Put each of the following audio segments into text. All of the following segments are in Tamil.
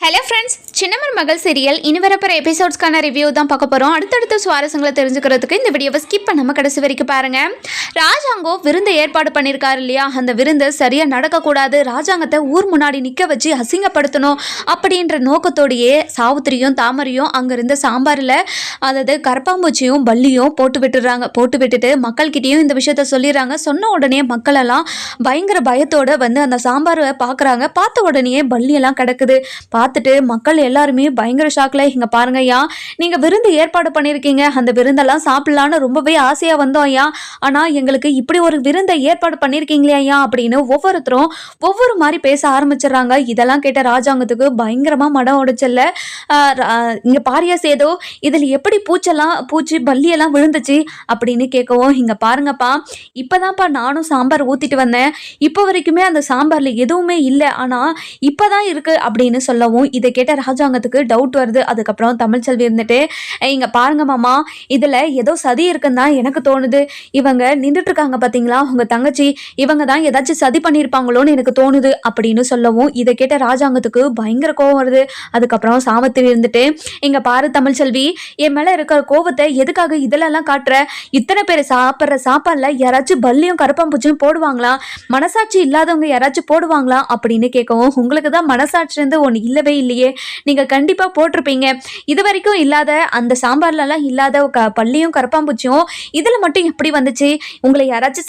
ஹலோ ஃப்ரெண்ட்ஸ், சின்னமர் மகள் சீரியல் இனி வரப்போகிற எபிசோட்ஸ்க்கான ரிவ்யூ தான் பார்க்க போகிறோம். அடுத்தடுத்த சுவாரஸ்யங்களை தெரிஞ்சுக்கிறதுக்கு இந்த வீடியோவை ஸ்கிப் பண்ணாமல் கடைசி வரைக்கும் பாருங்கள். ராஜாங்கோ விருந்து ஏற்பாடு பண்ணியிருக்காரு இல்லையா, அந்த விருந்து சரியாக நடக்கக்கூடாது, ராஜாங்கத்தை ஊர் முன்னாடி நிற்க வச்சு அசிங்கப்படுத்தணும் அப்படின்ற நோக்கத்தோடையே சாவித்திரியும் தாமரையும் அங்கே இருந்த சாம்பாரில் அதாவது கரப்பாம்பூச்சியும் பல்லியும் போட்டு விட்டுடுறாங்க. போட்டு விட்டுட்டு மக்கள்கிட்டையும் இந்த விஷயத்த சொல்லிடுறாங்க. சொன்ன உடனே மக்களெல்லாம் பயங்கர பயத்தோடு வந்து அந்த சாம்பாரை பார்க்குறாங்க. பார்த்த உடனே பல்லியெல்லாம் கிடக்குது. பார்த்துட்டு மக்கள் எல்லாருமே பயங்கர ஷாக்ல, இங்க பாருங்க ஐயா, நீங்க விருந்து ஏற்பாடு பண்ணியிருக்கீங்க, அந்த விருந்தெல்லாம் சாப்பிடலான்னு ரொம்பவே ஆசையா வந்தோம் ஐயா, ஆனா எங்களுக்கு இப்படி ஒரு விருந்தை ஏற்பாடு பண்ணியிருக்கீங்களே ஐயா அப்படின்னு ஒவ்வொருத்தரும் ஒவ்வொரு மாதிரி பேச ஆரம்பிச்சிடுறாங்க. இதெல்லாம் கேட்ட ராஜாங்கத்துக்கு பயங்கரமா மடம் உடைச்சல்ல. இங்க பாரியா சேதோ, இதுல எப்படி பூச்சி பல்லியெல்லாம் விழுந்துச்சு அப்படின்னு கேட்கவும், இங்க பாருங்கப்பா, இப்பதான்ப்பா நானும் சாம்பார் ஊத்திட்டு வந்தேன், இப்போ வரைக்குமே அந்த சாம்பார்ல எதுவுமே இல்லை, ஆனா இப்பதான் இருக்கு அப்படின்னு சொல்லவும், இதை கேட்ட ராஜாங்கத்துக்கு டவுட் வருது. அதுக்கப்புறம் தமிழ்ச்செல்வி இருந்துட்டு, இங்க பாருங்க மாமா, இதுல ஏதோ சதி இருக்குன்னு தான் எனக்கு தோணுது, இவங்க நின்றுட்டு இருக்காங்க பாத்தீங்களா உங்க தங்கச்சி, இவங்க தான் ஏதாச்சும் சதி பண்ணியிருப்பாங்களோன்னு எனக்கு தோணுது அப்படின்னு சொல்லவும், இதை கேட்ட ராஜாங்கத்துக்கு பயங்கர கோவம் வருது. அதுக்கப்புறம் சாவித்திரி இருந்துட்டு, இங்க பாரு தமிழ்ச்செல்வி, என் மேல இருக்கிற கோவத்தை எதுக்காக இதெல்லாம் காட்டுற, இத்தனை பேர் சாப்பிட்ற சாப்பாடுல யாராச்சும் பல்லியும் கரப்பாம்பூச்சியும் போடுவாங்களா, மனசாட்சி இல்லாதவங்க யாராச்சும் போடுவாங்களா அப்படின்னு கேட்கவும், உங்களுக்கு தான் மனசாட்சி இருந்து ஒன்று இல்லவே இல்லையே, நீங்க கண்டிப்பா போட்டிருப்பீங்க, இது வரைக்கும் இல்லாத அந்த சாம்பார்லாம் இல்லாத பல்லியும் கரப்பாம்பூச்சியும் இதுல மட்டும் எப்படி வந்துச்சு, உங்களை யாராச்சும்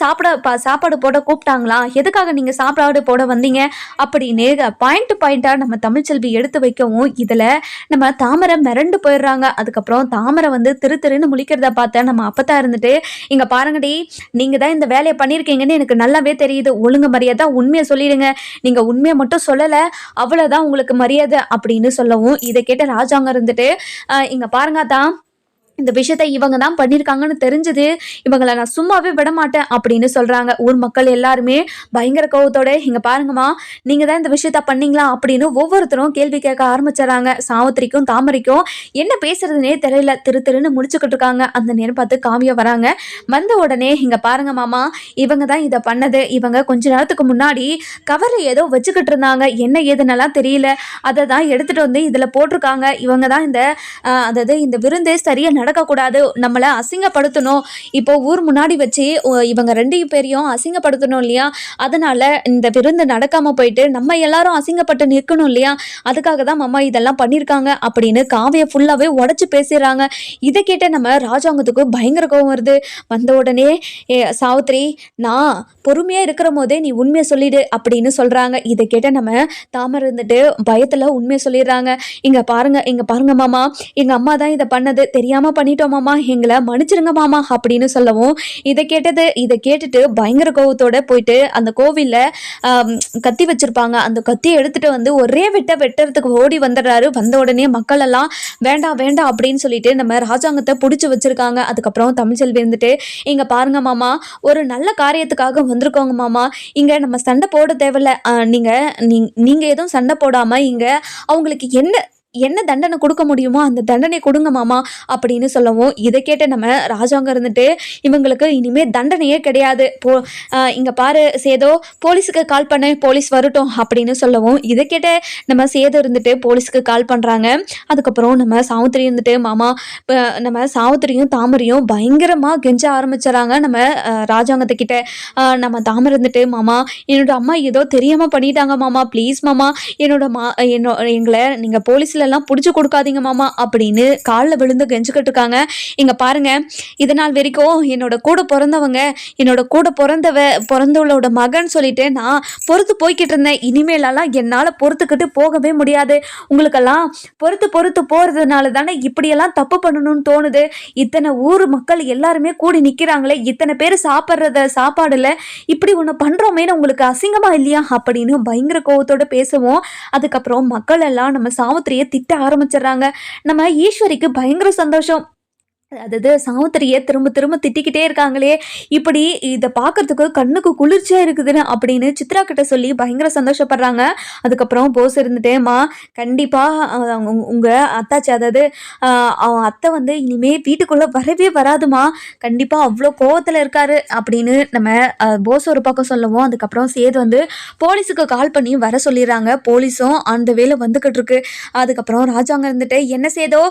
சாப்பாடு போட கூப்பிட்டாங்களா, எதுக்காக நீங்க சாப்பாடு போட வந்தீங்க அப்படின்னு பாயிண்டா நம்ம தமிழ்ச்செல்வி எடுத்து வைக்கவும், இதுல நம்ம தாமரை மிரண்டு போயிடுறாங்க. அதுக்கப்புறம் தாமரை வந்து திருன்னு முழிக்கிறத பார்த்த நம்ம அப்பத்தா இருந்துட்டு, இங்க பாருங்கடி, நீங்க தான் இந்த வேலையை பண்ணியிருக்கீங்கன்னு எனக்கு நல்லாவே தெரியுது, ஒழுங்கு மரியாதை உண்மையை சொல்லிடுங்க, நீங்க உண்மையை மட்டும் சொல்லலை அவ்வளவுதான் உங்களுக்கு மரியாதை அப்படின்னு சொல்லவும், இதை கேட்ட ராஜாங்க இருந்துட்டு, இங்க பாருங்க தான், இந்த விஷயத்த இவங்க தான் பண்ணியிருக்காங்கன்னு தெரிஞ்சது, இவங்களை நான் சும்மாவே விட மாட்டேன் அப்படின்னு சொல்றாங்க. ஊர் மக்கள் எல்லாருமே பயங்கர கோவத்தோட, இங்க பாருங்கம்மா, நீங்க தான் இந்த விஷயத்த பண்ணீங்களா அப்படின்னு ஒவ்வொருத்தரும் கேள்வி கேட்க ஆரம்பிச்சிடறாங்க. சாவித்திரிக்கும் தாமரைக்கும் என்ன பேசுறதுனே தெரியல, திருன்னு முடிச்சுக்கிட்டு இருக்காங்க. அந்த நேரம் பார்த்து காவியா வராங்க. வந்த உடனே, இங்க பாருங்க மாமா, இவங்க தான் இதை பண்ணது, இவங்க கொஞ்ச நேரத்துக்கு முன்னாடி கவரை ஏதோ வச்சுக்கிட்டு இருந்தாங்க, என்ன ஏதுன்னெல்லாம் தெரியல, அதை தான் எடுத்துட்டு வந்து இதுல போட்டிருக்காங்க, இவங்க தான் இந்த அதாவது இந்த விருந்தே சரியா நடக்கக்கூடாது, நம்மளை அசிங்கப்படுத்தணும், இப்போ ஊர் முன்னாடி வச்சு இவங்க 2 பேரையும் அசிங்கப்படுத்தணும் இல்லையா, அதனால இந்த விருந்து நடக்காம போயிட்டு நம்ம எல்லாரும் அசிங்கப்பட்டு நிற்கணும் இல்லையா, அதுக்காக தான் மாமா இதெல்லாம் பண்ணியிருக்காங்க அப்படின்னு காவியை ஃபுல்லாவே உடச்சு பேசிடுறாங்க. இதை கேட்ட நம்ம ராஜாங்கத்துக்கு பயங்கர கோவம் வருது. வந்த உடனே, சாவித்திரி, நான் பொறுமையா இருக்கிற போதே நீ உண்மையை சொல்லிடு அப்படின்னு சொல்றாங்க. இதை கேட்ட நம்ம தாமரை இருந்துட்டு பயத்துல உண்மையை சொல்லிடுறாங்க. இங்க பாருங்க மாமா, எங்க அம்மா தான் இதை பண்ணது, தெரியாம பண்ணிட்டோம் மாமா, எங்களை மன்னிச்சிருங்க மாமா அப்படின்னு சொல்லவும், இதை கேட்டுட்டு பயங்கர கோவத்தோட போயிட்டு அந்த கோவில்ல கத்தி வச்சிருப்பாங்க, அந்த கத்தியை எடுத்துட்டு வந்து ஒரே வெட்டுறதுக்கு ஓடி வந்துடுறாரு. வந்த உடனே மக்கள் எல்லாம் வேண்டாம் அப்படின்னு சொல்லிட்டு நம்ம ராஜாங்கத்தை பிடிச்சி வச்சிருக்காங்க. அதுக்கப்புறம் தமிழ்ச்செல்வி இருந்துட்டு, இங்க பாருங்க மாமா, ஒரு நல்ல காரியத்துக்காக வந்திருக்கோங்க மாமா, இங்க நம்ம சண்டை போட தேவையில்ல, நீங்க எதுவும் சண்டை போடாம இங்க அவங்களுக்கு என்ன தண்டனை கொடுக்க முடியுமோ அந்த தண்டனை கொடுங்க மாமா அப்படின்னு சொல்லவும், இதை கேட்ட நம்ம ராஜாங்க இருந்துட்டு, இவங்களுக்கு இனிமே தண்டனையே கிடையாது, இங்க பாரு சேதோ, போலீஸுக்கு கால் பண்ண, போலீஸ் வரட்டும் அப்படின்னு சொல்லவும், இதை கேட்ட நம்ம சேதோ இருந்துட்டு போலீஸுக்கு கால் பண்றாங்க. அதுக்கப்புறம் நம்ம சாவித்திரி இருந்துட்டு, மாமா, நம்ம சாவித்திரியும் தாமரையும் பயங்கரமா கெஞ்ச ஆரம்பிச்சிடறாங்க நம்ம ராஜாங்கத்துக்கிட்ட. நம்ம தாமரை இருந்துட்டு, மாமா, என்னோட அம்மா ஏதோ தெரியாம பண்ணிட்டாங்க மாமா, ப்ளீஸ் மாமா, எங்களை நீங்க போலீஸ்ல எல்லாம் புடிச்சு கொடுக்காதீங்க மாமா அப்படின்னு காலில் விழுந்து கெஞ்சுக்கிட்டு இருக்காங்க. இங்க பாருங்க, இதனால் வரைக்கும் என்னோட கூட பிறந்தவளோட மகன் சொல்லிட்டு நான் பொறுத்து போய்கிட்டு இருந்தேன், இனிமேலாம் என்னால பொறுத்துக்கிட்டு போகவே முடியாது, உங்களுக்கெல்லாம் பொறுத்து போறதுனால தானே இப்படியெல்லாம் தப்பு பண்ணணும்னு தோணுது, இத்தனை ஊர் மக்கள் எல்லாருமே கூடி நிக்கிறாங்களே, இத்தனை பேர் சாப்பாடுல இப்படி ஒண்ணு பண்றோமேனு உங்களுக்கு அசிங்கமா இல்லையா அப்படின்னு பயங்கர கோவத்தோட பேசுவோம். அதுக்கப்புறம் மக்கள் எல்லாம் நம்ம சாவித்திரியை திட்ட ஆரம்பிச்சிடுறாங்க. நம்ம ஈஸ்வரிக்கு பயங்கர சந்தோஷம், அதாவது சாவித்திரியை திரும்ப திரும்ப திட்டிக்கிட்டே இருக்காங்களே, இப்படி இதை பார்க்கறதுக்கு கண்ணுக்கு குளிர்ச்சியா இருக்குதுன்னு அப்படின்னு சித்ரா கிட்ட சொல்லி பயங்கர சந்தோஷப்படுறாங்க. அதுக்கப்புறம் போஸ் இருந்துட்டேம்மா, கண்டிப்பா உங்க அத்தாச்சி, அதாவது அவன் அத்தை வந்து இனிமே வீட்டுக்குள்ள வரவே வராதுமா, கண்டிப்பா அவ்வளோ கோவத்துல இருக்காரு அப்படின்னு நம்ம போஸ் ஒரு பக்கம் சொல்லவும், அதுக்கப்புறம் சேது வந்து போலீஸுக்கு கால் பண்ணி வர சொல்லிடுறாங்க. போலீஸும் அந்த வேலை வந்துகிட்டு இருக்கு. அதுக்கப்புறம் ராஜாங்க இருந்துட்டு, என்ன சேதோ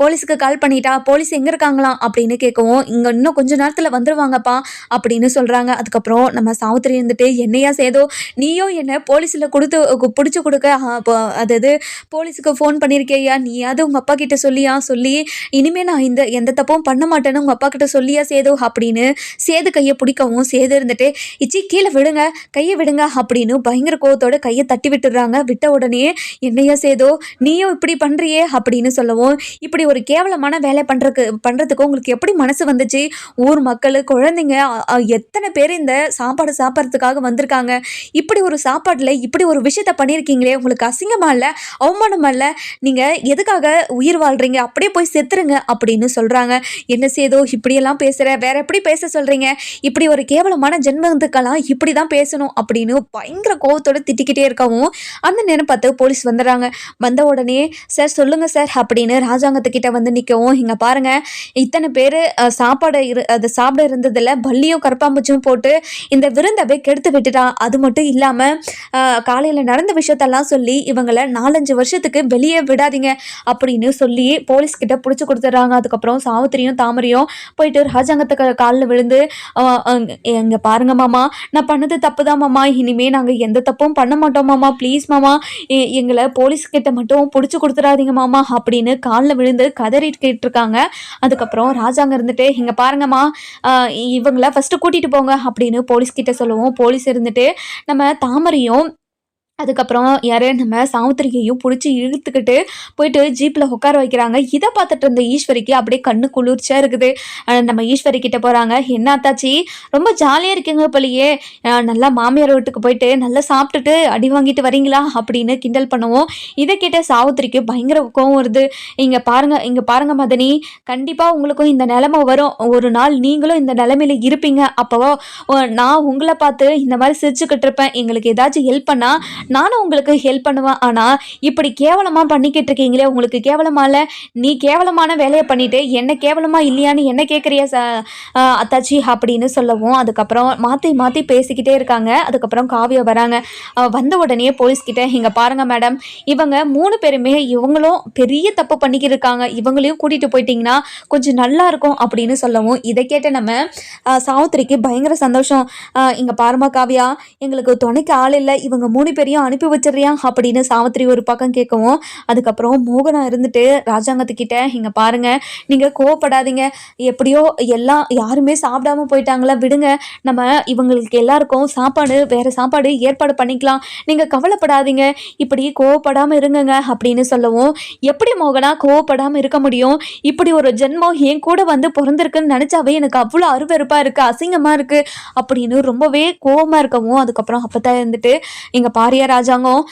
போலீஸுக்கு கால் பண்ணிட்டா, போலீஸ் எங்க இருக்காங்களாம் அப்படின்னு கேட்கவும், இங்க இன்னும் கொஞ்ச நேரத்துல வந்துருவாங்கப்பா அப்படின்னு சொல்றாங்க. அதுக்கப்புறம் நம்ம சாவித்திரி இருந்துட்டு, என்னையா சேதோ, நீயும் என்ன போலீஸ்ல பிடிச்சு கொடுக்க அதாவது போலீஸுக்கு ஃபோன் பண்ணியிருக்கேயா, நீயாவது உங்க அப்பா கிட்ட சொல்லியா, சொல்லி இனிமே நான் எந்த தப்பும் பண்ண மாட்டேன்னு உங்க அப்பா கிட்ட சொல்லியா சேது அப்படின்னு சேது கையை பிடிக்கவும், சேது இருந்துட்டு, இச்சி கீழே விடுங்க, கையை விடுங்க அப்படின்னு பயங்கர கோவத்தோட கையை தட்டி விட்டுடுறாங்க. விட்ட உடனே, என்னையா சேதோ நீயும் இப்படி பண்றியே அப்படின்னு சொல்லவும், இப்படி ஒரு கேவலமான வேலை பண்றதுக்கு உங்களுக்கு எப்படி மனசு வந்துச்சு? ஊர் மக்கள், குழந்தைங்க எத்தனை பேர் இந்த சாப்பாடு சாப்பிட்றதுக்காக வந்திருக்காங்க. இப்படி ஒரு சாப்பாட்டில் இப்படி ஒரு விஷயத்த பண்ணியிருக்கீங்களே, உங்களுக்கு அசிங்கமா இல்லை, அவமானமா இல்லை? நீங்கள் எதுக்காக உயிர் வாழ்கிறீங்க? அப்படியே போய் செத்துருங்க அப்படின்னு சொல்கிறாங்க. என்ன சேதோ இப்படியெல்லாம் பேசுகிற, வேற எப்படி பேச சொல்கிறீங்க? இப்படி ஒரு கேவலமான ஜென்மத்துக்கெல்லாம் இப்படி தான் பேசணும் அப்படின்னு பயங்கர கோவத்தோடு திட்டிக்கிட்டே இருக்கவும், அந்த நேரம் பார்த்து போலீஸ் வந்துடுறாங்க. வந்த உடனே, சார் சொல்லுங்கள் சார் அப்படின்னு ராஜாங்கத்துக்கிட்ட வந்து நிற்கவும், இங்கே பாருங்க, இத்தனை பேர் சாப்பாடு அதை சாப்பிட இருந்ததில் பல்லியும் கரப்பாம்பூச்சும் போட்டு இந்த விருந்தவை கெடுத்து விட்டுட்டான். அது மட்டும் இல்லாமல் காலையில் நடந்த விஷயத்தெல்லாம் சொல்லி இவங்களை 4-5 வருஷத்துக்கு வெளியே விடாதீங்க அப்படின்னு சொல்லி போலீஸ்கிட்ட பிடிச்சி கொடுத்துட்றாங்க. அதுக்கப்புறம் சாவித்திரியும் தாமரையும் போயிட்டு ராஜாங்கத்துக்கு காலில் விழுந்து, எங்கே பாருங்க மாமா, நான் பண்ணது தப்பு தான் மாமா, இனிமேல் நாங்கள் எந்த தப்பும் பண்ண மாட்டோம் மாமா, ப்ளீஸ் மாமா, எங்களை போலீஸ்கிட்ட மட்டும் பிடிச்சி கொடுத்துடாதீங்க மாமா அப்படின்னு காலில் விழுந்து கதறிக்கிட்டு இருக்காங்க. அதுக்கப்புறம் ராஜாங்க இருந்துட்டு, இங்கே பாருங்கம்மா, இவங்கள ஃபஸ்ட்டு கூட்டிகிட்டு போங்க அப்படின்னு போலீஸ்கிட்ட சொல்லுவோம். போலீஸ் இருந்துட்டு நம்ம தாமரையும் அதுக்கப்புறம் யாரு நம்ம சாவித்திரியையும் பிடிச்சி இழுத்துக்கிட்டு போயிட்டு ஜீப்பில் உட்கார வைக்கிறாங்க. இதை பார்த்துட்டு இருந்த ஈஸ்வரிக்கு அப்படியே கண்ணு குளிர்ச்சியாக இருக்குது. நம்ம ஈஸ்வரி கிட்ட போகிறாங்க. என்ன ஆத்தாச்சி, ரொம்ப ஜாலியாக இருக்கீங்க போலியே, நல்லா மாமியார் வீட்டுக்கு போயிட்டு நல்லா சாப்பிட்டுட்டு அடி வாங்கிட்டு வரீங்களா அப்படின்னு கிண்டல் பண்ணுவோம். இதை கேட்ட சாவித்திரிக்கு பயங்கர கோவம் வருது. இங்கே பாருங்க மதனி, கண்டிப்பாக உங்களுக்கும் இந்த நிலைமை வரும். ஒரு நாள் நீங்களும் இந்த நிலைமையில இருப்பீங்க. அப்போ நான் உங்களை பார்த்து இந்த மாதிரி சிரிச்சுக்கிட்டு இருப்பேன். எங்களுக்கு ஏதாச்சும் ஹெல்ப் பண்ணால் நானும் உங்களுக்கு ஹெல்ப் பண்ணுவேன். ஆனால் இப்படி கேவலமாக பண்ணிக்கிட்டு இருக்கீங்களே, உங்களுக்கு கேவலமா இல்லை? நீ கேவலமான வேலையை பண்ணிட்டு என்ன கேவலமா இல்லையான்னு என்ன கேட்குறியா அத்தாச்சி அப்படின்னு சொல்லவும், அதுக்கப்புறம் மாற்றி மாற்றி பேசிக்கிட்டே இருக்காங்க. அதுக்கப்புறம் காவியா வராங்க. வந்த உடனே போலீஸ்கிட்ட, இங்கே பாருங்கள் மேடம், இவங்க 3 பேருமே இவங்களும் பெரிய தப்பு பண்ணிக்கிட்டு இருக்காங்க, இவங்களையும் கூட்டிகிட்டு போயிட்டீங்கன்னா கொஞ்சம் நல்லா இருக்கும் அப்படின்னு சொல்லவும், இதை கேட்ட நம்ம சாவித்திரிக்கு பயங்கர சந்தோஷம். இங்கே பாருமா காவியா, எங்களுக்கு துணைக்கு ஆள் இல்லை, இவங்க 3 பேரையும் அனுப்பி வச்சிடறியா அப்படின்னு சாவித்திரி ஒரு பக்கம் கேட்கவும், அதுக்கப்புறம் மோகனா இருந்துட்டு ராஜாங்கத்துக்கிட்ட, இங்கே பாருங்க, நீங்கள் கோவப்படாதீங்க, எப்படியோ எல்லாம் யாருமே சாப்பிடாம போயிட்டாங்களா, விடுங்க, நம்ம இவங்களுக்கு எல்லாருக்கும் வேற சாப்பாடு ஏற்பாடு பண்ணிக்கலாம், நீங்கள் கவலைப்படாதீங்க, இப்படி கோவப்படாமல் இருங்கங்க அப்படின்னு சொல்லவும், எப்படி மோகனா கோவப்படாமல் இருக்க முடியும்? இப்படி ஒரு ஜென்மம் என் கூட வந்து பிறந்திருக்குன்னு நினச்சாவே எனக்கு அவ்வளோ அருவருப்பாக இருக்குது, அசிங்கமாக இருக்குது அப்படின்னு ரொம்பவே கோவமாக இருக்கவும், அதுக்கப்புறம் அப்போதான் இருந்துட்டு, இங்கே பாரியா ராஜாங்கம்,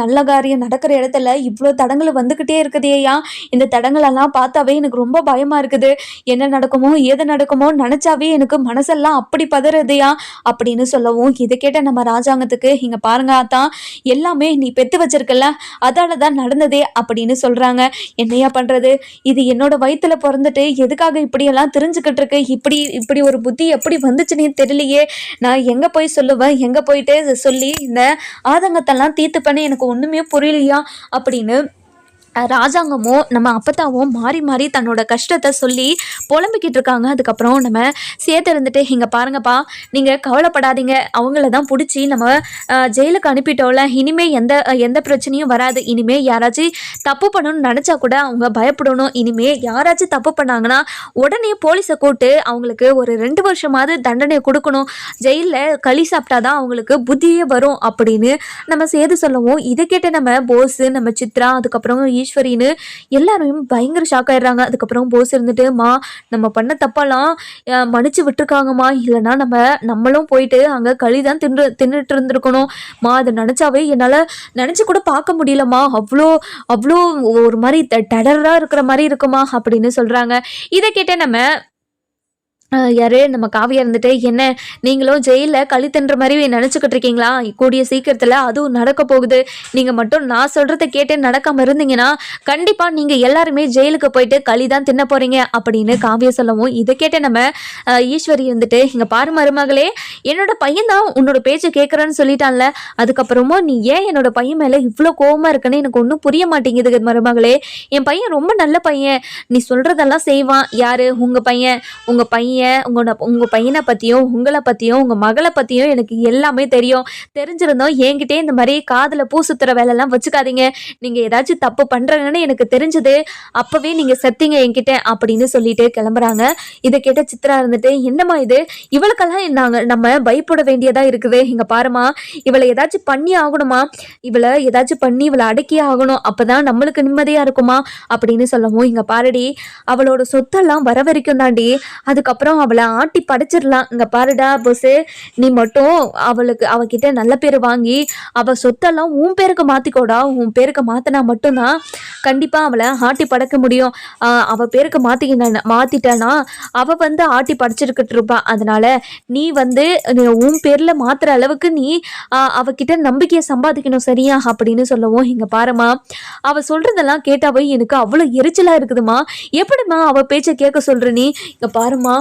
நல்ல காரியம் நடக்கிற இடத்துல இவ்வளோ தடங்கள் வந்துக்கிட்டே இருக்குதேயா, இந்த தடங்களெல்லாம் பார்த்தாவே எனக்கு ரொம்ப பயமாக இருக்குது, என்ன நடக்குமோ ஏது நடக்குமோ நினச்சாவே எனக்கு மனசெல்லாம் அப்படி பதறதையா அப்படின்னு சொல்லவும், இதை கேட்ட நம்ம ராஜாங்கத்துக்கு, இங்கே பாருங்க அத்தான், எல்லாமே நீ பெற்று வச்சிருக்கல, அதால தான் நடந்ததே அப்படின்னு சொல்கிறாங்க. என்னையா பண்ணுறது, இது என்னோட வயிற்றுல பிறந்துட்டு எதுக்காக இப்படியெல்லாம் தெரிஞ்சுக்கிட்டு இருக்கு, இப்படி ஒரு புத்தி எப்படி வந்துச்சுன்னு தெரியலையே, நான் எங்கே போய் சொல்லுவேன், எங்கே போயிட்டு சொல்லி இந்த ஆதங்கத்தெல்லாம் தீர்த்து பண்ணி எனக்கு ஒன்றுமே புரியலையா அப்படின்னு ராஜாங்கமும் நம்ம அப்பத்தாவும் மாறி மாறி தன்னோட கஷ்டத்தை சொல்லி புலம்பிக்கிட்டு இருக்காங்க. அதுக்கப்புறம் நம்ம சேர்த்து இருந்துட்டு, இங்கே பாருங்கப்பா, நீங்கள் கவலைப்படாதீங்க, அவங்கள தான் பிடிச்சி நம்ம ஜெயிலுக்கு அனுப்பிட்டோம்ல, இனிமேல் எந்த பிரச்சனையும் வராது, இனிமேல் யாராச்சும் தப்பு பண்ணணும்னு நினச்சா கூட அவங்க பயப்படணும், இனிமேல் யாராச்சும் தப்பு பண்ணாங்கன்னா உடனே போலீஸை கூப்பிட்டு அவங்களுக்கு ஒரு 2 வருஷமாவது தண்டனை கொடுக்கணும், ஜெயிலில் களி சாப்பிட்டாதான் அவங்களுக்கு புத்தியே வரும் அப்படின்னு நம்ம சேது சொல்லவும், இதை கேட்டு நம்ம போஸு, நம்ம சித்ரா, அதுக்கப்புறம் ஈஸ்வரின்னு எல்லாரும் பயங்கர ஷாக் ஆயிடுறாங்க. அதுக்கப்புறம் போஸ் இருந்துட்டு, மா நம்ம பண்ண தப்பெல்லாம் மன்னிச்சு விட்டுருக்காங்கம்மா, இல்லைன்னா நம்மளும் போயிட்டு அங்கே களி தான் தின்னுட்டு இருந்திருக்கணும் மா. அதை நினச்சாவே என்னால் நினச்சி கூட பார்க்க முடியலம்மா, அவ்வளோ அவ்வளோ ஒரு மாதிரி டெரராக இருக்கிற மாதிரி இருக்குமா அப்படின்னு சொல்கிறாங்க. இதை கேட்ட நம்ம யாரு நம்ம காவியா இருந்துட்டு, என்ன நீங்களும் ஜெயிலில் களி தின்ற மாதிரி நினச்சிக்கிட்டு இருக்கீங்களா? கூடிய சீக்கிரத்தில் அதுவும் நடக்க போகுது. நீங்கள் மட்டும் நான் சொல்கிறத கேட்டு நடக்காமல் இருந்தீங்கன்னா கண்டிப்பாக நீங்கள் எல்லாருமே ஜெயிலுக்கு போயிட்டு களி தான் தின்ன போகிறீங்க அப்படின்னு காவியா சொல்லவும், இதை கேட்ட நம்ம ஈஸ்வரி இருந்துட்டு, இங்கே பாரு மருமகளே, என்னோட பையன் தான் உன்னோட பேச்சு கேட்குறான்னு சொல்லிட்டான்ல, அதுக்கப்புறமா நீ ஏன் என்னோட பையன் மேலே இவ்வளோ கோவமாக இருக்குன்னு எனக்கு ஒன்றும் புரிய மாட்டேங்குது மருமகளே. என் பையன் ரொம்ப நல்ல பையன், நீ சொல்கிறதெல்லாம் செய்வான். யாரு? உங்கள் பையன். உங்கள் பையன் உங்கள் பையனை பற்றியும் உங்களை பற்றியும் உங்கள் மகளை பற்றியும் எனக்கு எல்லாமே தெரியும். தெரிஞ்சிருந்தோம் என்கிட்டே இந்த மாதிரி காதில் பூ சுற்றுற வேலைலாம் வச்சுக்காதீங்க. நீங்கள் ஏதாச்சும் தப்பு பண்ணுறங்கன்னு எனக்கு தெரிஞ்சது, அப்போவே நீங்கள் செத்தீங்க என்கிட்ட அப்படின்னு சொல்லிட்டு கிளம்புறாங்க. இதை கேட்ட சித்ரா இருந்துட்டு, என்னம்மா இது, இவளுக்கெல்லாம் நம்ம பயப்பட வேண்டியதாக இருக்குது. இங்கே பாருமா, இவளை ஏதாச்சும் பண்ணி ஆகணுமா, இவளை ஏதாச்சும் பண்ணி இவளை அடக்கியே ஆகணும், அப்போ தான் நம்மளுக்கு நிம்மதியாக இருக்குமா அப்படின்னு சொல்லவும், இங்கே பாருடி, அவளோட சொத்தெல்லாம் வர வரைக்கும் தாண்டி, அதுக்கப்புறம் அவளை ஆட்டி படைச்சிடலாம். இங்க பாருடா போஸு, நீ மட்டும் அவகிட்ட நல்ல பேர் வாங்கி அவ சொத்தெல்லாம் உன் பேருக்கு மாத்திக்கோடா. உன் பேருக்கு மாத்தினா மட்டும்தான் கண்டிப்பா அவளை ஆட்டி படைக்க முடியும். அவ பேருக்கு மாத்திட்டானா அவ ஆட்டி படைச்சிருக்கிட்டு இருப்பா. அதனால நீ உன் பேர்ல மாத்துற அளவுக்கு நீ அவகிட்ட நம்பிக்கையை சம்பாதிக்கணும், சரியா அப்படின்னு சொல்லவும், இங்க பாருமா, அவ சொல்றதெல்லாம் கேட்டாவே எனக்கு அவ்வளவு எரிச்சலா இருக்குதுமா. எப்படிமா அவ பேச்சை கேட்க சொல்ற நீ? இங்க பாருமா,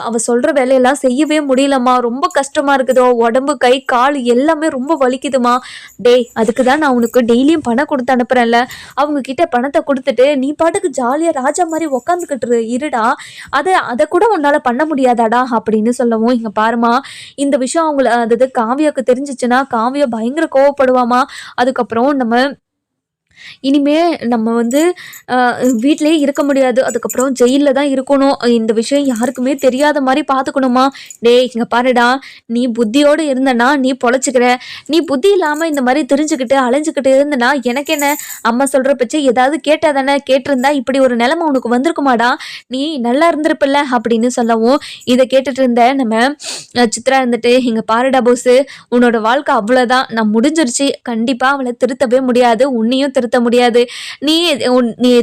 அவ சொல்ற வேலையெல்லாம் செய்யவே முடியலம்மா, ரொம்ப கஷ்டமா இருக்குதோ, உடம்பு கை கால் எல்லாமே ரொம்ப வலிக்குதுமா. டேய், அதுக்கு தான் நான் உனக்கு டெய்லியும் பணம் கொடுத்து அனுப்புறேன்ல, அவங்க கிட்ட பணத்தை கொடுத்துட்டு நீ பாட்டுக்கு ஜாலியா ராஜா மாதிரி உக்காந்துக்கிட்டு இருடா, அதை கூட உன்னால பண்ண முடியாதாடா அப்படின்னு சொல்லவும், இங்க பாருமா, இந்த விஷயம் அதாவது காவியாவுக்கு தெரிஞ்சிச்சுன்னா காவியா பயங்கர கோவப்படுவாமா. அதுக்கப்புறம் இனிமே நம்ம வீட்டிலேயே இருக்க முடியாது, அதுக்கப்புறம் ஜெயிலில் தான் இருக்கணும். இந்த விஷயம் யாருக்குமே தெரியாத மாதிரி பார்த்துக்கணுமா. டேய், இங்கே பாருடா, நீ புத்தியோடு இருந்தனா நீ பொழைச்சிக்கிற, நீ புத்தி இல்லாமல் இந்த மாதிரி தெரிஞ்சுக்கிட்டு அலைஞ்சிக்கிட்டு இருந்தனா எனக்கு என்ன? அம்மா சொல்கிற பட்ச ஏதாவது கேட்டா தானே, கேட்டிருந்தா இப்படி ஒரு நிலைமை உனக்கு வந்திருக்குமாடா, நீ நல்லா இருந்திருப்பில்ல அப்படின்னு சொல்லவும், இதை கேட்டுட்டு இருந்த நம்ம சித்ரா இருந்துட்டு, இங்கே பாருடா போஸு, உன்னோட வாழ்க்கை அவ்வளோதான், நான் முடிஞ்சிருச்சு, கண்டிப்பாக அவளை திருத்தவே முடியாது, உன்னையும் திருத்த முடியாது. நீ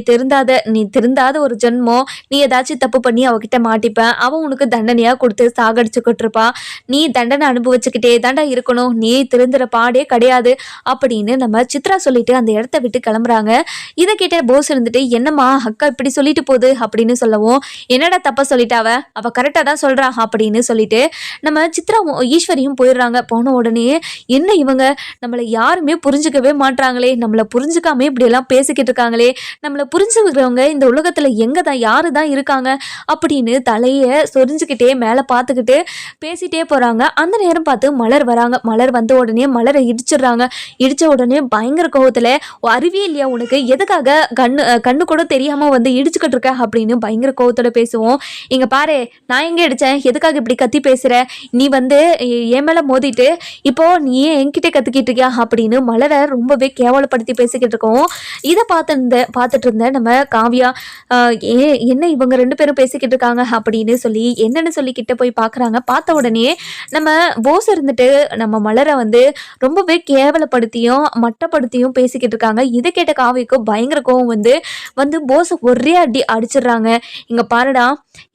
திருந்தாத ஒரு ஜென்மம், நீ ஏதாச்சும் தப்பு பண்ணி அவகிட்ட மாட்டிப்ப, அவன் உனக்கு தண்டனையா கொடுத்து சாகடிச்சுக்கிட்டு இருப்பா, நீ தண்டனை அனுபவிச்சுக்கிட்டே தாண்டா இருக்கணும், நீ திருந்துற பாடே கிடையாது அப்படின்னு நம்ம சித்ரா சொல்லிட்டு அந்த இடத்த விட்டு கிளம்புறாங்க. இதை கேட்ட போஸ் இருந்துட்டு, என்னம்மா அக்கா இப்படி சொல்லிட்டு போகுது அப்படின்னு சொல்லவும், என்னடா தப்பா சொல்லிட்டாவ, அவ கரெக்டா தான் சொல்றா அப்படின்னு சொல்லிட்டு நம்ம சித்ராவும் ஈஸ்வரியும் போயிடுறாங்க. போன உடனே என்ன இவங்க நம்மளை யாருமே புரிஞ்சுக்கவே மாட்டாங்களே, நம்மளை புரிஞ்சுக்காம இப்படியெல்லாம் பேசிக்கிட்டு இருக்காங்களே, நம்மளை புரிஞ்சுக்கிறவங்க இந்த உலகத்துல எங்க தான் யாரு தான் இருக்காங்க அப்படின்னு தலையை சொரிஞ்சுக்கிட்டே மேலே பார்த்துக்கிட்டு பேசிட்டே போறாங்க. அந்த நேரம் பார்த்து மலர் வராங்க. மலர் வந்த உடனே மலரை இடிச்சிடுறாங்க. இடிச்ச உடனே பயங்கர கோவத்துல, அறிவே இல்லையா உனக்கு, எதுக்காக கண்ணு கூட தெரியாம இடிச்சுக்கிட்டு இருக்க அப்படின்னு பயங்கர கோவத்தோட பேசுவோம். இங்க பாரு, நான் எங்க இடிச்சேன், எதுக்காக இப்படி கத்தி பேசுற, நீ என் மேல மோதிட்டு இப்போ நீ ஏன் என்கிட்ட கத்திக்கிட்டு இருக்கியா அப்படின்னு மலரை ரொம்பவே கேவலப்படுத்தி பேசிக்கிட்டு இருக்கோம். இதை பார்த்துட்டு இருந்த நம்ம காவியா, என்ன இவங்க ரெண்டு பேரும் பேசிக்கிட்டு இருக்காங்க அப்படின்னு சொல்லி என்னன்னு சொல்லி கிட்ட போய் பார்க்குறாங்க. பார்த்த உடனே நம்ம போஸ் இருந்துட்டு நம்ம மலரை ரொம்பவே கேவலப்படுத்தியும் மட்டப்படுத்தியும் பேசிக்கிட்டு இருக்காங்க. இதை கேட்ட காவிக்கு பயங்கர கோவம் போஸ் ஒரே அடி அடிச்சிடுறாங்க. இங்க பாருடா,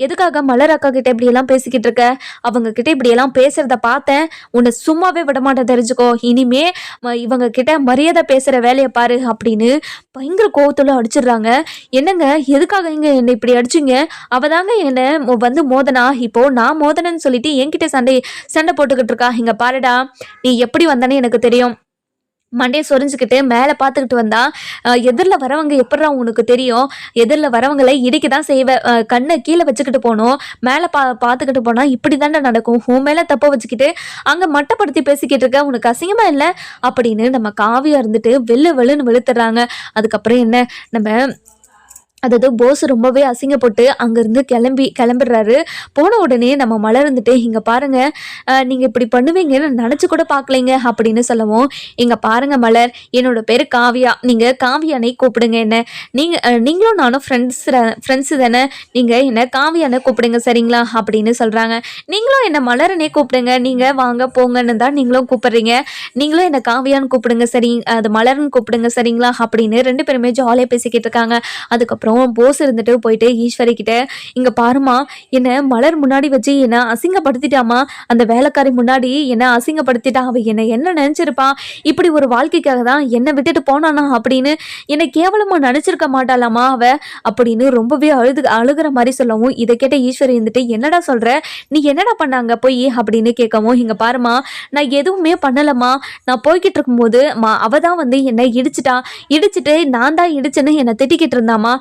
எதுக்காக மலர் அக்கா கிட்ட இப்படி எல்லாம் பேசிக்கிட்டு இருக்க, அவங்க கிட்ட இப்படி எல்லாம் பேசுறத பார்த்தேன், உன்னை சும்மாவே விடமாட்டேன், தெரிஞ்சுக்கோ, இனிமே இவங்க கிட்ட மரியாதை பேசுற வேலையை பாரு அப்படின்னு பயங்கர கோவத்துல அடிச்சிடுறாங்க. என்னங்க, எதுக்காக இங்க என்னை இப்படி அடிச்சிங்க, அவதாங்க என்னை மோதனா, இப்போ நான் மோதனன்னு சொல்லிட்டு என்கிட்ட சண்டை போட்டுக்கிட்டு இருக்கா. இங்க பாருடா, நீ எப்படி வந்தானே எனக்கு தெரியும், மண்டையை சொரிஞ்சுக்கிட்டு மேலே பார்த்துக்கிட்டு வந்தா எதிரில் வரவங்க எப்படா உனக்கு தெரியும், எதிரில் வரவங்களை இடிக்க தான் செய்வேன், கண்ணை கீழே வச்சுக்கிட்டு போனோம், மேலே பார்த்துக்கிட்டு போனால் இப்படி தாண்டா நடக்கும், உன் மேலே தப்ப வச்சுக்கிட்டு அங்கே மட்டப்படுத்தி பேசிக்கிட்டு இருக்க, உனக்கு அசிங்கமாக இல்லை அப்படின்னு நம்ம காவியா இருந்துட்டு வெள்ளுன்னு வெளுத்துறாங்க. அதுக்கப்புறம் என்ன, நம்ம அதாவது போஸ் ரொம்பவே அசிங்கப்பட்டு அங்கேருந்து கிளம்பிடுறாரு. போன உடனே நம்ம மலர் இருந்துட்டு, "இங்கே பாருங்க, நீங்கள் இப்படி பண்ணுவீங்கன்னு நினச்சி கூட பார்க்கலைங்க" அப்படின்னு சொல்லவும், "இங்கே பாருங்க மலர், என்னோட பேர் காவியா, நீங்கள் காவியானை கூப்பிடுங்க என்ன. நீங்களும் நானும் ஃப்ரெண்ட்ஸு தானே, நீங்கள் என்ன காவியானை கூப்பிடுங்க சரிங்களா" அப்படின்னு சொல்கிறாங்க. "நீங்களும் என்ன மலரனே கூப்பிடுங்க, நீங்கள் வாங்க போங்கன்னு தான் நீங்களும் கூப்பிட்றீங்க, நீங்களும் என்ன காவியான்னு கூப்பிடுங்க சரி, அது மலர்னு கூப்பிடுங்க சரிங்களா" அப்படின்னு 2 பேருமே ஜாலியாக பேசிக்கிட்டு இருக்காங்க. அதுக்கப்புறம் போஸ் இருந்துட்டு போயிட்டு ஈஸ்வரி கிட்ட, "இங்க பாருமா, என்ன மலர் முன்னாடி வச்சு என்ன அசிங்கப்படுத்திட்டாமா, அந்த வேலைக்காரி முன்னாடி என்ன அசிங்கப்படுத்திட்டா, அவ என்ன நினைச்சிருப்பா, இப்படி ஒரு வாழ்க்கைக்காக தான் என்ன விட்டுட்டு போனானா அப்படின்னு என்னை கேவலமா நினைச்சிருக்க மாட்டாளாமா அவ" அப்படின்னு ரொம்பவே அழுகிற மாதிரி சொல்லவும், இதை கேட்ட ஈஸ்வரி இருந்துட்டு, "என்னடா சொல்ற, நீ என்னடா பண்ணாங்க போய்" அப்படின்னு கேட்கவும், "இங்க பாருமா, நான் எதுவுமே பண்ணலமா, நான் போய்கிட்டு இருக்கும்போது அவ தான் வந்து என்னை இடிச்சிட்டு நான் தான் இடிச்சேன்னு என்னை திட்டிக்கிட்டு இருந்தாமா,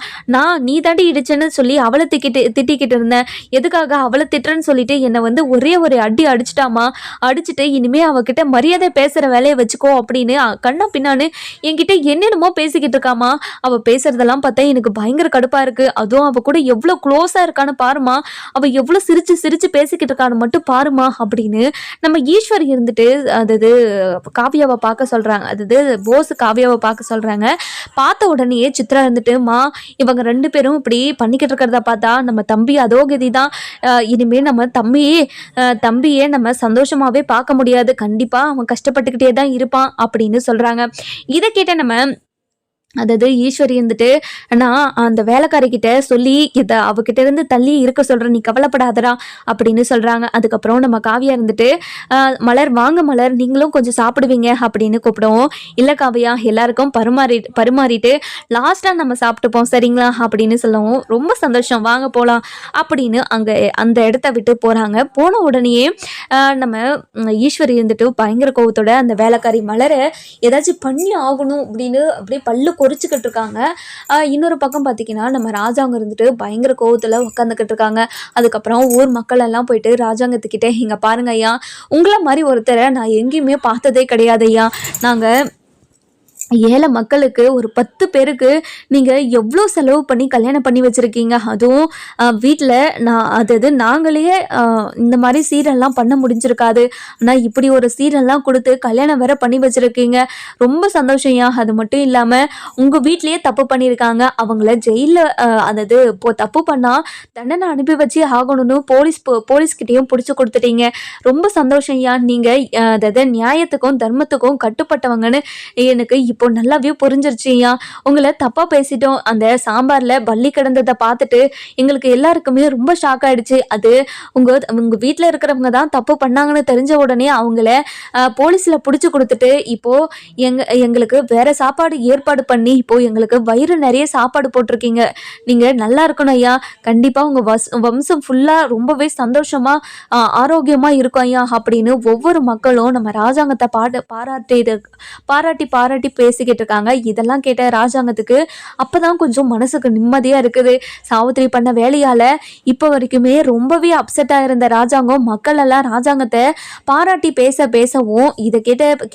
நீ தாண்டி இடிச்சேன்னு சொல்லி அவளை திட்டிக்கிட்டு இருந்தேன், எதுக்காக அவளை திட்டுறேன்னு சொல்லிட்டு என்னை வந்து ஒரே ஒரு அடி அடிச்சிட்டாமா, அடிச்சுட்டு இனிமே அவகிட்ட மரியாதை பேசுகிற வேலையை வச்சுக்கோ" அப்படின்னு கண்ணா பின்னான்னு என்கிட்ட என்னென்னமோ பேசிக்கிட்டு இருக்காமா. அவள் பேசுறதெல்லாம் பார்த்தா எனக்கு பயங்கர கடுப்பாக இருக்குது, அதுவும் அவள் கூட எவ்வளோ க்ளோஸாக இருக்கான்னு பாருமா, அவள் எவ்வளோ சிரிச்சு சிரிச்சு பேசிக்கிட்டு இருக்கான்னு மட்டும் பாருமா அப்படின்னு நம்ம ஈஸ்வரி இருந்துட்டு அதாவது காவியாவை பார்க்க சொல்கிறாங்க. அதாவது போஸ் காவியாவை பார்க்க சொல்கிறாங்க. பார்த்த உடனேயே சித்ரா இருந்துட்டு, "மா, இவங்க 2 பேரும் இப்படி பண்ணிக்கிட்டு இருக்கிறத பார்த்தா நம்ம தம்பி அதோ கதி தான், இனிமே நம்ம தம்பியே நம்ம சந்தோஷமாவே பார்க்க முடியாது, கண்டிப்பா அவன் கஷ்டப்பட்டுக்கிட்டே தான் இருப்பான்" அப்படின்னு சொல்றாங்க. இதை கேட்ட நம்ம அதாவது ஈஸ்வரி இருந்துட்டு, "நான் அந்த வேலைக்காரிக்கிட்ட சொல்லி இதை அவகிட்ட இருந்து தள்ளி இருக்க சொல்கிறேன், நீ கவலைப்படாதடா" அப்படின்னு சொல்கிறாங்க. அதுக்கப்புறம் நம்ம காவியா இருந்துட்டு, "மலர் வாங்க மலர், நீங்களும் கொஞ்சம் சாப்பிடுவீங்க" அப்படின்னு கூப்பிடுவோம். "இல்லை காவியா, எல்லாருக்கும் பரிமாறிட்டு லாஸ்ட்டாக நம்ம சாப்பிட்டுப்போம் சரிங்களா" அப்படின்னு சொல்லவும், "ரொம்ப சந்தோஷம், வாங்க போகலாம்" அப்படின்னு அங்கே அந்த இடத்த விட்டு போகிறாங்க. போன உடனேயே நம்ம ஈஸ்வரி இருந்துட்டு பயங்கர கோவத்தோட அந்த வேலைக்காரி மலரை ஏதாச்சும் பண்ணி ஆகணும் அப்படின்னு அப்படியே பல்லு கொறிச்சிக்கிட்டு இருக்காங்க. இன்னொரு பக்கம் பார்த்தீங்கன்னா நம்ம ராஜாங்க இருந்துட்டு பயங்கர கோவத்தில் உட்காந்துக்கிட்டு இருக்காங்க. அதுக்கப்புறம் ஊர் மக்கள் எல்லாம் போயிட்டு ராஜாங்கத்துக்கிட்டே, "இங்கே பாருங்க ஐயா, உங்களை மாதிரி ஒருத்தரை நான் எங்கேயுமே பார்த்ததே கிடையாது ஐயா, நாங்கள் ஏழை மக்களுக்கு ஒரு 10 பேருக்கு நீங்கள் எவ்வளோ செலவு பண்ணி கல்யாணம் பண்ணி வச்சுருக்கீங்க, அதுவும் வீட்டில் அதாவது நாங்களே இந்த மாதிரி சீரெல்லாம் பண்ண முடிஞ்சிருக்காது, ஆனால் இப்படி ஒரு சீரெல்லாம் கொடுத்து கல்யாணம் வேற பண்ணி வச்சுருக்கீங்க, ரொம்ப சந்தோஷம் ஐயா. அது மட்டும் இல்லாமல் உங்கள் வீட்லேயே தப்பு பண்ணியிருக்காங்க, அவங்கள ஜெயிலில் அதாவது தப்பு பண்ணால் தண்டனை அனுப்பி வச்சு ஆகணும்னு போலீஸ்கிட்டையும் பிடிச்சி கொடுத்துட்டீங்க, ரொம்ப சந்தோஷம் ஐயா. நீங்கள் அதாவது நியாயத்துக்கும் தர்மத்துக்கும் கட்டுப்பட்டவங்கன்னு எனக்கு இப்போ நல்லாவே புரிஞ்சிருச்சுயா, உங்களை தப்பாக பேசிட்டோம், அந்த சாம்பாரில் பள்ளி கிடந்ததை பார்த்துட்டு எங்களுக்கு எல்லாருக்குமே ரொம்ப ஷாக் ஆகிடுச்சு, அது உங்கள் வீட்டில் இருக்கிறவங்க தான் தப்பு பண்ணாங்கன்னு தெரிஞ்ச உடனே அவங்கள போலீஸில் பிடிச்சி கொடுத்துட்டு இப்போது எங்களுக்கு வேறு சாப்பாடு ஏற்பாடு பண்ணி இப்போது எங்களுக்கு வயிறு நிறைய சாப்பாடு போட்டிருக்கீங்க, நீங்கள் நல்லா இருக்கணும் ஐயா, கண்டிப்பாக உங்கள் வம்சம் ஃபுல்லாக ரொம்பவே சந்தோஷமாக ஆரோக்கியமாக இருக்கும் ஐயா அப்படின்னு ஒவ்வொரு மக்களும் நம்ம ராஜாங்கத்தை பாராட்டி பேசிக்கிட்டு இருக்காங்க. இதெல்லாம் கேட்ட ராஜாங்கத்துக்கு அப்பதான் கொஞ்சம் மனசுக்கு நிம்மதியா இருக்குது. சாவித்திரி பண்ண வேலையால இப்போ வரைக்குமே ரொம்பவே அப்செட் ஆயிருந்த ராஜாங்கம் மக்கள் எல்லாம் ராஜாங்கத்தை பாராட்டி பேசவும் இதை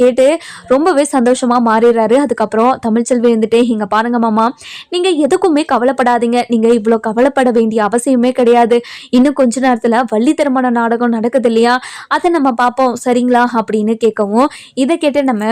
கேட்டு ரொம்பவே சந்தோஷமா மாறிடுறாரு. அதுக்கப்புறம் தமிழ்ச்செல்வி இருந்துட்டு, "இங்க பாருங்க மாமா, நீங்க எதுக்குமே கவலைப்படாதீங்க, நீங்க இவ்வளோ கவலைப்பட வேண்டிய அவசியமே கிடையாது, இன்னும் கொஞ்ச நேரத்துல வள்ளி திருமண நாடகம் நடக்குது இல்லையா, அதை நம்ம பார்ப்போம் சரிங்களா" அப்படின்னு கேட்கவும், இதை கேட்டு நம்ம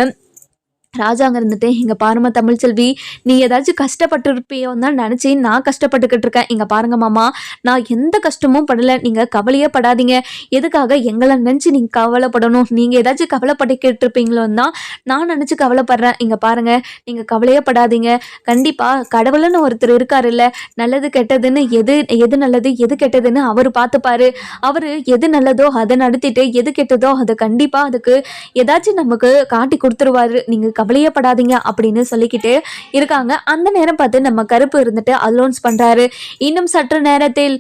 ராஜாங்க இருந்துட்டு, "இங்கே பாருமா தமிழ்ச்செல்வி, நீ ஏதாச்சும் கஷ்டப்பட்டுருப்பியோன்னு தான் நினச்சி நான் கஷ்டப்பட்டுக்கிட்டு இருக்கேன், இங்கே பாருங்க மாமா, நான் எந்த கஷ்டமும் படலை, நீங்கள் கவலையே படாதீங்க, எதுக்காக எங்களை நினச்சி நீங்கள் கவலைப்படணும், நீங்கள் ஏதாச்சும் கவலைப்பட்டுக்கிட்டு இருப்பீங்களோன்னு தான் நான் நினச்சி கவலைப்படுறேன், இங்கே பாருங்கள் நீங்கள் கவலையே படாதீங்க, கண்டிப்பாக கடவுள்னு ஒருத்தர் இருக்கார் இல்லை, நல்லது கெட்டதுன்னு எது நல்லது எது கெட்டதுன்னு அவர் பார்த்துப்பாரு, அவர் எது நல்லதோ அதை நடத்திட்டு எது கெட்டதோ அதை கண்டிப்பாக அதுக்கு ஏதாச்சும் நமக்கு காட்டி கொடுத்துருவாரு, நீங்கள் கவலையே படாதீங்க" அப்படின்னு சொல்லிக்கிட்டு இருக்காங்க. அந்த நேரம் பார்த்து நம்ம கருப்பு இருந்துட்டு அலௌன்ஸ் பண்றாரு, "இன்னும் சற்று நேரத்தில்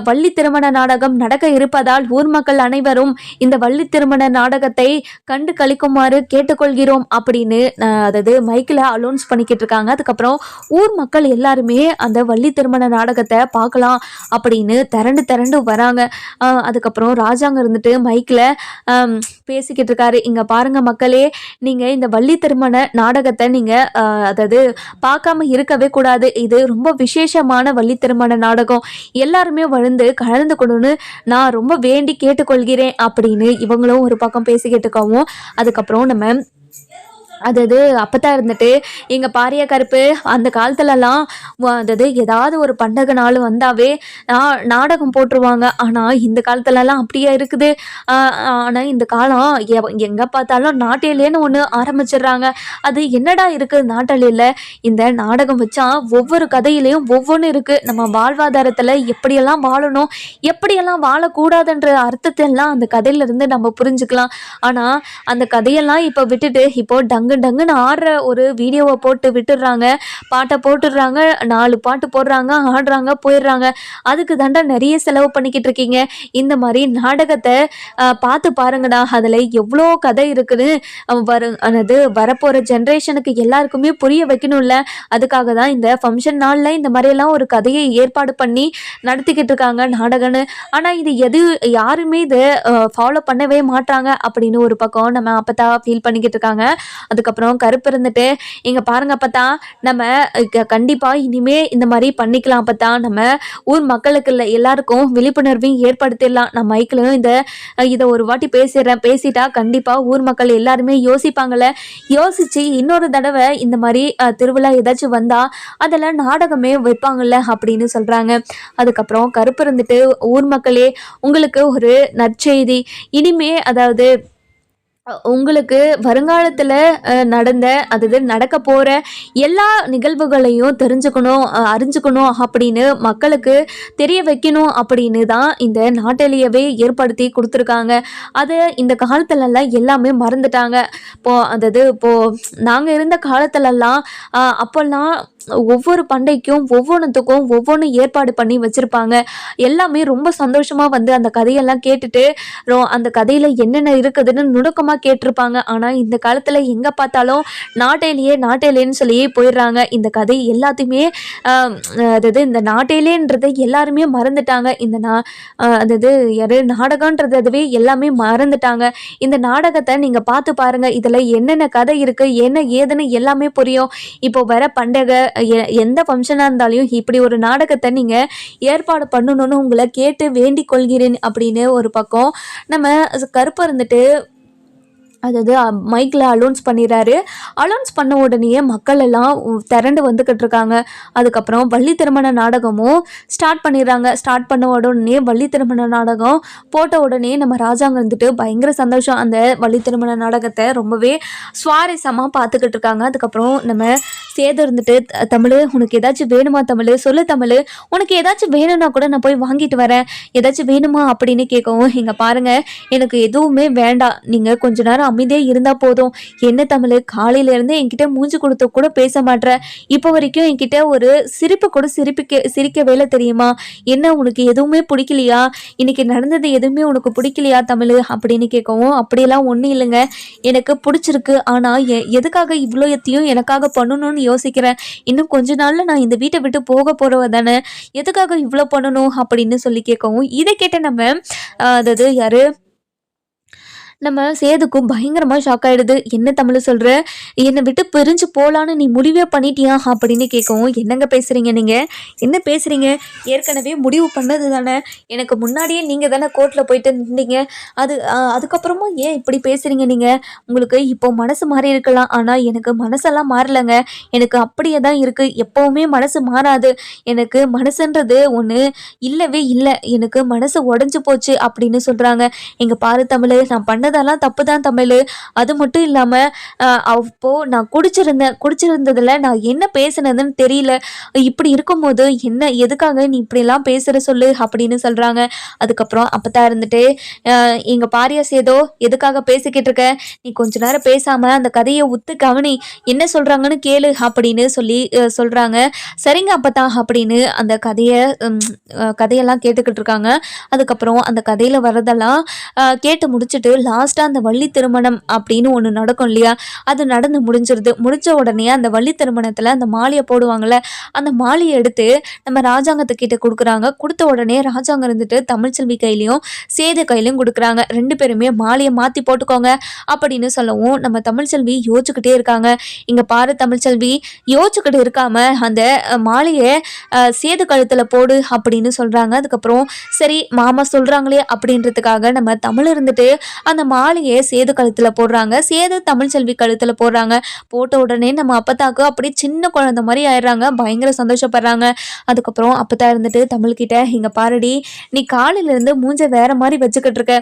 வள்ளி திருமண நாடகம் நடக்க இருப்பதால் ஊர் மக்கள் அனைவரும் இந்த வள்ளி திருமண நாடகத்தை கண்டு கழிக்குமாறு கேட்டுக்கொள்கிறோம்" அப்படின்னு அதாவது மைக்கில் அலௌன்ஸ் பண்ணிக்கிட்டு இருக்காங்க. அதுக்கப்புறம் ஊர் மக்கள் எல்லாருமே அந்த வள்ளி திருமண நாடகத்தை பார்க்கலாம் அப்படின்னு திரண்டு வராங்க. அதுக்கப்புறம் ராஜாங்க இருந்துட்டு மைக்கில் பேசிக்கிட்டு இருக்காரு, "இங்க பாருங்க மக்களே, நீங்க இந்த வள்ளி திருமண திருமண நாடகத்தை நீங்கள் அதாவது பார்க்காம இருக்கவே கூடாது. இது ரொம்ப விசேஷமான வள்ளி திருமண நாடகம். எல்லாருமே வந்து கலந்து கொள்ளணும்னு நான் ரொம்ப வேண்டி கேட்டுக்கொள்கிறேன் அப்படின்னு இவங்களும் ஒரு பக்கம் பேசிக்கிட்டு இருக்கவும், அதுக்கப்புறம் நம்ம அதாவது அப்பதான் இருந்துட்டு எங்கள் பாரிய கருப்பு அந்த காலத்துலலாம் அதாவது ஏதாவது ஒரு பண்டகை நாள் வந்தாவே நாடகம் போட்டுருவாங்க. ஆனால் இந்த காலத்துலலாம் அப்படியே இருக்குது. ஆனால் இந்த காலம் எங்கே பார்த்தாலும் நாட்டிலேன்னு ஒன்று ஆரம்பிச்சிடுறாங்க. அது என்னடா இருக்குது நாட்டில இந்த நாடகம் வச்சா ஒவ்வொரு கதையிலையும் ஒவ்வொன்று இருக்குது. நம்ம வாழ்வாதாரத்தில் எப்படியெல்லாம் வாழணும், எப்படியெல்லாம் வாழக்கூடாதுன்ற அர்த்தத்தெல்லாம் அந்த கதையிலேருந்து நம்ம புரிஞ்சுக்கலாம். ஆனால் அந்த கதையெல்லாம் இப்போ விட்டுட்டு இப்போ டங்கு டங்குன்னு ஆடுற ஒரு வீடியோவை போட்டு விட்டுடுறாங்க, பாட்டை போட்டுடுறாங்க, 4 பாட்டு போடுறாங்க, ஆடுறாங்க, போயிடுறாங்க. அதுக்கு தாண்டா நிறைய செலவு பண்ணிக்கிட்டு இருக்கீங்க. இந்த மாதிரி நாடகத்தை பார்த்து பாருங்கடா, அதில் எவ்வளோ கதை இருக்குன்னு வரப்போகிற ஜென்ரேஷனுக்கு எல்லாருக்குமே புரிய வைக்கணும்ல. அதுக்காக தான் இந்த ஃபங்க்ஷன் நாளில் இந்த மாதிரியெல்லாம் ஒரு கதையை ஏற்பாடு பண்ணி நடத்திக்கிட்டு இருக்காங்க நாடகம்னு. ஆனால் இது யாருமே இதை ஃபாலோ பண்ணவே மாட்டாங்க அப்படின்னு ஒரு பக்கம் நம்ம அப்போ ஃபீல் பண்ணிக்கிட்டு இருக்காங்க. அதுக்கப்புறம் கருப்பு இருந்துட்டு இங்கே பாருங்க அப்போ நம்ம கண்டிப்பாக இனிமே இந்த மாதிரி பண்ணிக்கலாம். அப்போ நம்ம ஊர் மக்களுக்கு இல்லை எல்லாருக்கும் விழிப்புணர்வையும் ஏற்படுத்திடலாம். நான் மைக்கிலையும் இதை ஒரு வாட்டி பேசிட்டா கண்டிப்பாக ஊர் மக்கள் எல்லாருமே யோசிப்பாங்கள்ல, யோசித்து இன்னொரு தடவை இந்த மாதிரி திருவிழா ஏதாச்சும் வந்தால் அதில் நாடகமே வைப்பாங்கள்ல அப்படின்னு சொல்கிறாங்க. அதுக்கப்புறம் கருப்பு இருந்துட்டு ஊர் மக்களே உங்களுக்கு ஒரு நற்செய்தி. இனிமே அதாவது உங்களுக்கு வருங்காலத்தில் அதாவது நடக்க போகிற எல்லா நிகழ்வுகளையும் தெரிஞ்சுக்கணும், அறிஞ்சுக்கணும் அப்படின்னு மக்களுக்கு தெரிய வைக்கணும் அப்படின்னு தான் இந்த நாட்டிலேயே ஏற்படுத்தி கொடுத்துருக்காங்க. அது இந்த காலத்துலலாம் எல்லாமே மறந்துட்டாங்க. இப்போது நாங்கள் இருந்த காலத்துலலாம் அப்போல்லாம் ஒவ்வொரு பண்டைக்கும் ஒவ்வொன்றுத்துக்கும் ஒவ்வொன்று ஏற்பாடு பண்ணி வச்சுருப்பாங்க. எல்லாமே ரொம்ப சந்தோஷமாக வந்து அந்த கதையெல்லாம் கேட்டுட்டு அந்த கதையில் என்னென்ன இருக்குதுன்னு நுணுக்கமாக கேட்டிருப்பாங்க. ஆனால் இந்த காலத்தில் எங்கே பார்த்தாலும் நாட்டேலேன்னு சொல்லி போயிடுறாங்க. இந்த கதை எல்லாத்தையுமே அதாவது இந்த நாட்டேலேன்றதை எல்லாருமே மறந்துட்டாங்க. அதாவது நாடகன்றதவே எல்லாமே மறந்துட்டாங்க. இந்த நாடகத்தை நீங்கள் பார்த்து பாருங்கள், இதில் என்னென்ன கதை இருக்குது, என்ன ஏதுன்னு எல்லாமே புரியும். இப்போ வர பண்டகை எந்த ஃபங்க்ஷனாக இருந்தாலும் இப்படி ஒரு நாடகத்தை நீங்கள் ஏற்பாடு பண்ணணும்னு உங்களை கேட்டு வேண்டிக் கொள்கிறேன் அப்படின்னு ஒரு பக்கம் நம்ம கருப்பு இருந்துட்டு அதாவது மைக்கில் அலௌன்ஸ் பண்ணிடுறாரு. அலௌன்ஸ் பண்ண உடனே மக்கள் எல்லாம் திரண்டு வந்துக்கிட்டு இருக்காங்க. அதுக்கப்புறம் வள்ளி திருமண நாடகமும் ஸ்டார்ட் பண்ணிடுறாங்க. ஸ்டார்ட் பண்ண உடனே வள்ளி திருமண நாடகம் போட்ட உடனே நம்ம ராஜாங்க வந்துட்டு பயங்கர சந்தோஷம். அந்த வள்ளி திருமண நாடகத்தை ரொம்பவே சுவாரஸ்யமாக பார்த்துக்கிட்டு இருக்காங்க. அதுக்கப்புறம் நம்ம சேது இருந்துட்டு தமிழ் உனக்கு ஏதாச்சும் வேணுமா தமிழ் சொல்லு தமிழ், உனக்கு ஏதாச்சும் வேணும்னா கூட நான் போய் வாங்கிட்டு வரேன், ஏதாச்சும் வேணுமா அப்படின்னு கேட்கவும், இங்கே பாருங்கள் எனக்கு எதுவுமே வேண்டாம், நீங்கள் கொஞ்ச நேரம் அமைதியே இருந்தால் போதும். என்ன தமிழ் காலையிலேருந்து என்கிட்ட மூஞ்சி கொடுத்து கூட பேச மாட்டேற, இப்போ வரைக்கும் என்கிட்ட ஒரு சிரிப்பு கூட சிரிக்க வேலை தெரியுமா, என்ன உனக்கு எதுவுமே பிடிக்கலையா, இன்னைக்கு நடந்தது எதுவுமே உனக்கு பிடிக்கலையா தமிழ் அப்படின்னு கேட்கவும், அப்படியெல்லாம் ஒன்றும் இல்லைங்க எனக்கு பிடிச்சிருக்கு, ஆனால் எதுக்காக இவ்வளோத்தையும் எனக்காக பண்ணணும்னு யோசிக்கிறேன், இன்னும் கொஞ்ச நாள்ல நான் இந்த வீட்டை விட்டு போக போறவ தானே, எதுக்காக இவ்வளோ பண்ணணும் அப்படின்னு சொல்லி கேட்கவும், இதை கேட்ட நம்ம அதாவது யாரு நம்ம சேதுக்கும் பயங்கரமாக ஷாக் ஆகிடுது. என்ன தமிழ் சொல்கிற, என்னை விட்டு பிரிஞ்சு போகலான்னு நீ முடிவே பண்ணிட்டியா அப்படின்னு கேட்கவும், என்னங்க பேசுகிறீங்க நீங்கள், என்ன பேசுகிறீங்க, ஏற்கனவே முடிவு பண்ணது தானே, எனக்கு முன்னாடியே நீங்கள் தானே கோர்ட்டில் போயிட்டு நின்றீங்க, அதுக்கப்புறமா ஏன் இப்படி பேசுகிறீங்க நீங்கள், உங்களுக்கு இப்போ மனசு மாறி இருக்கலாம், ஆனால் எனக்கு மனசெல்லாம் மாறலைங்க, எனக்கு அப்படியே தான் இருக்குது, எப்போவுமே மனசு மாறாது, எனக்கு மனசுன்றது ஒன்று இல்லவே இல்லை, எனக்கு மனசு உடஞ்சி போச்சு அப்படின்னு சொல்கிறாங்க. எங்கள் பாரு தமிழ், நான் பண்ணதெல்லாம் தப்பு தான் தமிழ், அது மட்டும் இல்லாமல் அப்போது நான் குடிச்சிருந்ததில் நான் என்ன பேசுனதுன்னு தெரியல, இப்படி இருக்கும்போது என்ன எதுக்காக நீ இப்படிலாம் பேசுகிற சொல்லு அப்படின்னு சொல்கிறாங்க. அதுக்கப்புறம் அப்போ தான் இருந்துட்டு எங்கள் பாரியா சேதோ எதுக்காக பேசிக்கிட்டு இருக்க, நீ கொஞ்ச நேரம் பேசாமல் அந்த கதையை உத்து கவனி, என்ன சொல்கிறாங்கன்னு கேளு அப்படின்னு சொல்கிறாங்க. சரிங்க அப்பதான் அப்படின்னு அந்த கதையெல்லாம் கேட்டுக்கிட்டு இருக்காங்க. அதுக்கப்புறம் அந்த கதையில் வரதெல்லாம் கேட்டு முடிச்சுட்டு லாஸ்ட்டாக அந்த வள்ளி திருமணம் அப்படின்னு ஒன்று நடக்கும் இல்லையா, அது நடந்து முடிஞ்சிருது. முடிஞ்ச உடனே அந்த வள்ளி திருமணத்தில் அந்த மாலையை போடுவாங்கள்ல, அந்த மாலையை எடுத்து நம்ம ராஜாங்கத்துக்கிட்ட கொடுக்குறாங்க. கொடுத்த உடனே ராஜாங்கம் இருந்துட்டு தமிழ்ச்செல்வி கையிலையும் சேது கையிலையும் கொடுக்குறாங்க. 2 பேருமே மாலையை மாற்றி போட்டுக்கோங்க அப்படின்னு சொல்லவும் நம்ம தமிழ்ச்செல்வி யோசிச்சுக்கிட்டே இருக்காங்க. இங்கே பாரு தமிழ்ச்செல்வி, யோசிச்சுக்கிட்டு இருக்காம அந்த மாலையை சேது கழுத்தில் போடு அப்படின்னு சொல்கிறாங்க. அதுக்கப்புறம் சரி மாமா சொல்கிறாங்களே அப்படின்றதுக்காக நம்ம தமிழ் இருந்துட்டு அந்த மாலையை சேது கழுத்தில் போடுறாங்க. சேது தமிழ்ச்செல்வி கழுத்தில் போடுறாங்க. போட்ட உடனே நம்ம அப்பத்தாக்கு அப்படியே சின்ன குழந்தை மாதிரி ஆயிடுறாங்க. பயங்கர சந்தோஷப்படுறாங்க. அதுக்கப்புறம் அப்பத்தா இருந்துட்டு தமிழ்கிட்ட, இங்கே பாருடி, நீ காலையிலேருந்து மூஞ்ச வேற மாதிரி வச்சுக்கிட்டு இருக்க,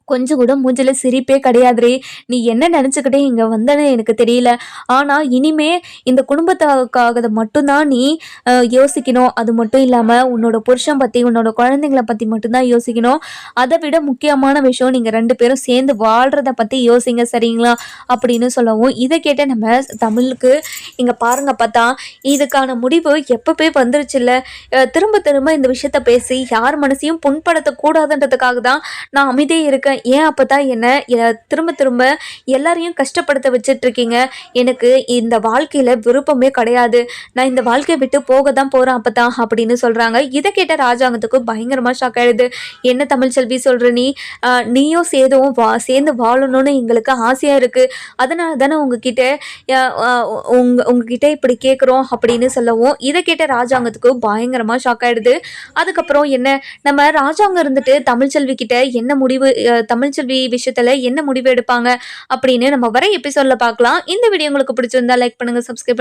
கொஞ்சம் கூட மூஞ்சில சிரிப்பே கிடையாதுரே. நீ என்ன நினச்சிக்கிட்டே இங்கே வந்தேன்னு எனக்கு தெரியல. ஆனால் இனிமே இந்த குடும்பத்துக்காக மட்டும்தான் நீ யோசிக்கணும். அது மட்டும் இல்லாமல் உன்னோட புருஷன் பற்றி, உன்னோட குழந்தைங்கள பற்றி மட்டும்தான் யோசிக்கணும். அதை விட முக்கியமான விஷயம், நீங்கள் 2 பேரும் சேர்ந்து வாழ்கிறத பற்றி யோசிங்க சரிங்களா அப்படின்னு சொல்லவும், இதை கேட்ட நம்ம தமிழுக்கு, இங்கே பாருங்க பார்த்தா இதுக்கான முடிவு எப்போவே வந்துருச்சுல்ல. திரும்ப திரும்ப இந்த விஷயத்த பேசி யார் மனசையும் புண்படுத்தக்கூடாதுன்றதுக்காக தான் நான் அமைதியே இருக்கேன். ஏன் அப்பதான் என்ன திரும்ப திரும்ப எல்லாரையும் கஷ்டப்படுத்த வச்சுட்டு இருக்கீங்க? எனக்கு இந்த வாழ்க்கையில விருப்பமே கிடையாது. நான் இந்த வாழ்க்கையை விட்டு போக தான் போறேன் அப்பதான் அப்படின்னு சொல்றாங்க. இதை கேட்ட ராஜாங்கத்துக்கு பயங்கரமா ஷாக் ஆயிடுது. என்ன தமிழ்ச்செல்வி சொல்ற நீ? நீயும் சேதுவும் சேர்ந்து வாழணும்னு எங்களுக்கு ஆசையா இருக்கு. அதனால தானே உங்ககிட்ட உங்ககிட்ட இப்படி கேட்குறோம் அப்படின்னு சொல்லவும், இதை கேட்ட ராஜாங்கத்துக்கு பயங்கரமா ஷாக் ஆயிடுது. அதுக்கப்புறம் என்ன, நம்ம ராஜாங்கம் இருந்துட்டு தமிழ்ச்செல்வி கிட்ட என்ன முடிவு, தமிழ்ச்செல்வி விஷயத்துல என்ன முடிவு எடுப்பாங்க அப்படின்னு நம்ம வர எபிசோட்ல பார்க்கலாம். இந்த வீடியோ உங்களுக்கு பிடிச்சிருந்தா லைக் பண்ணுங்க, சப்ஸ்கிரைப் பண்ணுங்க.